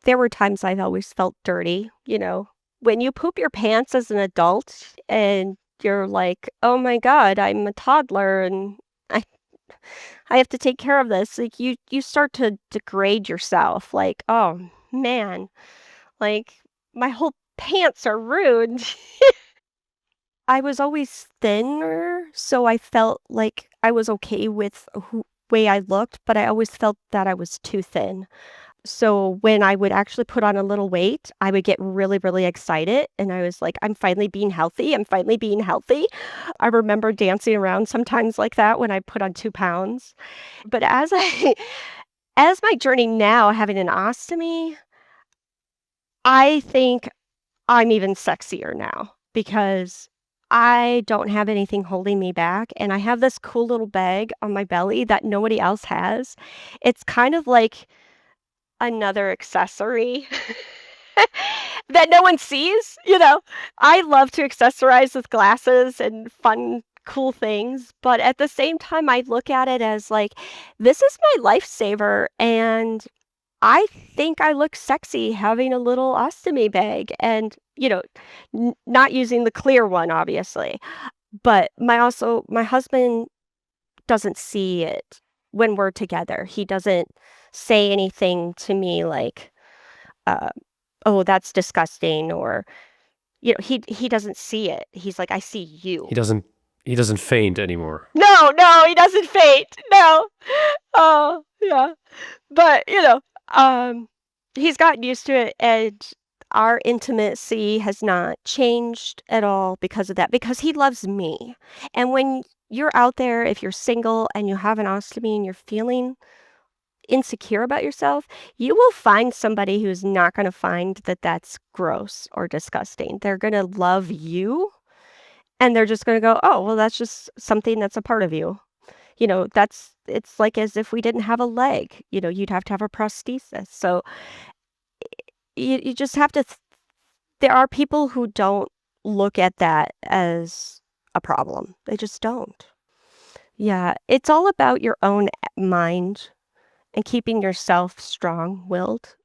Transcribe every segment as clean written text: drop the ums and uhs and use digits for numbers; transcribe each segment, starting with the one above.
There were times I've always felt dirty, when you poop your pants as an adult and you're like, "Oh my god, I'm a toddler and I I have to take care of this." Like, you start to degrade yourself, like, "Oh, man, like, my whole pants are ruined." I was always thinner, so I felt like I was okay with who way I looked, but I always felt that I was too thin. So when I would actually put on a little weight, I would get really, really excited, and I was like, "I'm finally being healthy, I'm finally being healthy." I remember dancing around sometimes like that when I put on 2 pounds. But as I as my journey now having an ostomy, I think I'm even sexier now because I don't have anything holding me back, and I have this cool little bag on my belly that nobody else has. It's kind of like another accessory that no one sees. I love to accessorize with glasses and fun, cool things, but at the same time, I look at it as like, this is my lifesaver, and I think I look sexy having a little ostomy bag and, not using the clear one, obviously. But my husband doesn't see it when we're together. He doesn't say anything to me like, uh, "Oh, that's disgusting," or, he doesn't see it. He's like, "I see you." He doesn't faint anymore. No, no, he doesn't faint. No. Oh, yeah. But, he's gotten used to it, and our intimacy has not changed at all because of that, because he loves me. And when you're out there, if you're single and you have an ostomy and you're feeling insecure about yourself, you will find somebody who's not gonna find that that's gross or disgusting. They're gonna love you, and they're just gonna go, "Oh, well, that's just something that's a part of you." It's like as if we didn't have a leg, you'd have to have a prosthesis. So you just have to there are people who don't look at that as a problem. They just don't. Yeah, it's all about your own mind and keeping yourself strong-willed.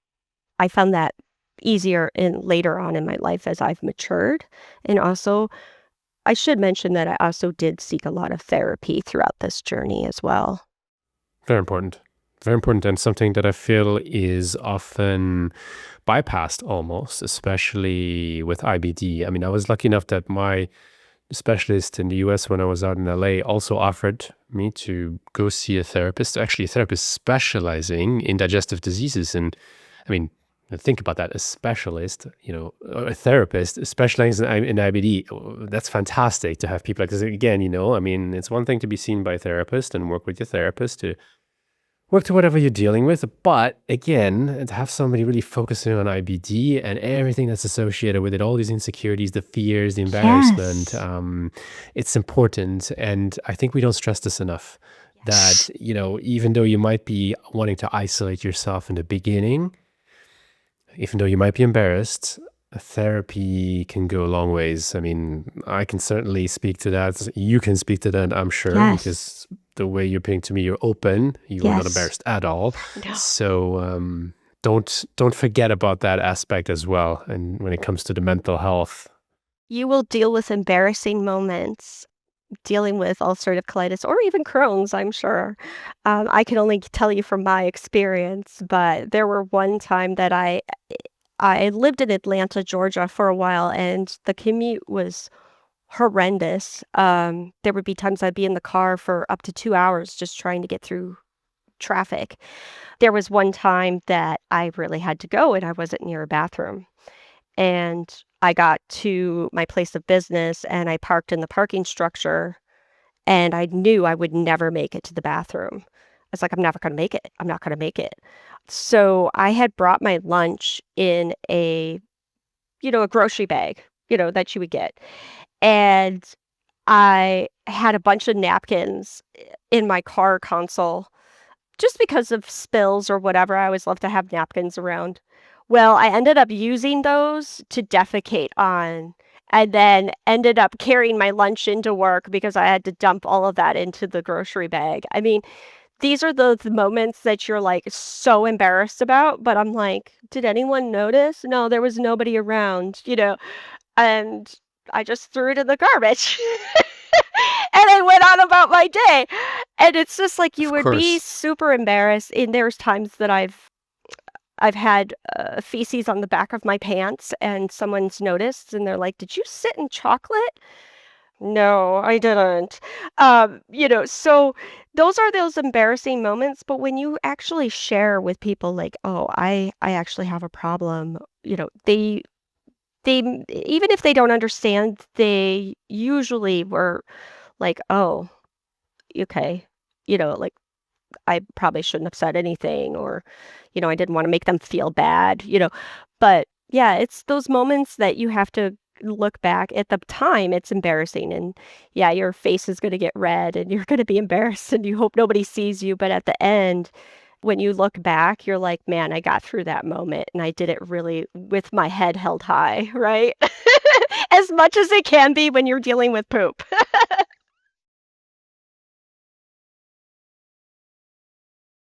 I found that easier in later on in my life as I've matured, and also, I should mention that I also did seek a lot of therapy throughout this journey as well. Very important. Very important, and something that I feel is often bypassed almost, especially with IBD. I mean, I was lucky enough that my specialist in the US when I was out in LA also offered me to go see a therapist, actually a therapist specializing in digestive diseases. And I mean, think about that, a specialist, a therapist specializing in IBD. That's fantastic to have people like this. Again, I mean, it's one thing to be seen by a therapist and work with your therapist to work to whatever you're dealing with. But again, to have somebody really focusing on IBD and everything that's associated with it, all these insecurities, the fears, the embarrassment, Yes. it's important. And I think we don't stress this enough that, Yes. even though you might be wanting to isolate yourself in the beginning, even though you might be embarrassed, therapy can go a long ways. I mean, I can certainly speak to that. You can speak to that, I'm sure, Yes. because the way you're putting to me, you're open. You are not Yes. embarrassed at all. No. So don't forget about that aspect as well. And when it comes to the mental health, You will deal with embarrassing moments dealing with ulcerative colitis or even Crohn's, I'm sure. I can only tell you from my experience, but there were one time that I lived in Atlanta, Georgia for a while, and the commute was horrendous. There would be times I'd be in the car for up to 2 hours just trying to get through traffic. There was one time that I really had to go and I wasn't near a bathroom. And I got to my place of business and I parked in the parking structure and I knew I would never make it to the bathroom. I was like, "I'm never gonna make it. I'm not gonna make it." So I had brought my lunch in a grocery bag, that you would get. And I had a bunch of napkins in my car console just because of spills or whatever. I always love to have napkins around. Well, I ended up using those to defecate on, and then ended up carrying my lunch into work because I had to dump all of that into the grocery bag. I mean, these are the moments that you're, like, so embarrassed about, but I'm like, "Did anyone notice? No, there was nobody around," and I just threw it in the garbage. And I went on about my day, and it's just like you Of would be course. super embarrassed, and there's times that I've had, feces on the back of my pants, and someone's noticed, and they're like, "Did you sit in chocolate?" No, I didn't. So those are those embarrassing moments, but when you actually share with people like, "Oh, I actually have a problem," even if they don't understand, they usually were like, "Oh, okay." Like, I probably shouldn't have said anything or, I didn't wanna make them feel bad. But, yeah, it's those moments that you have to look back at the time, it's embarrassing, and, yeah, your face is gonna get red, and you're gonna be embarrassed, and you hope nobody sees you, but at the end, when you look back, you're like, "Man, I got through that moment, and I did it really with my head held high," right? As much as it can be when you're dealing with poop.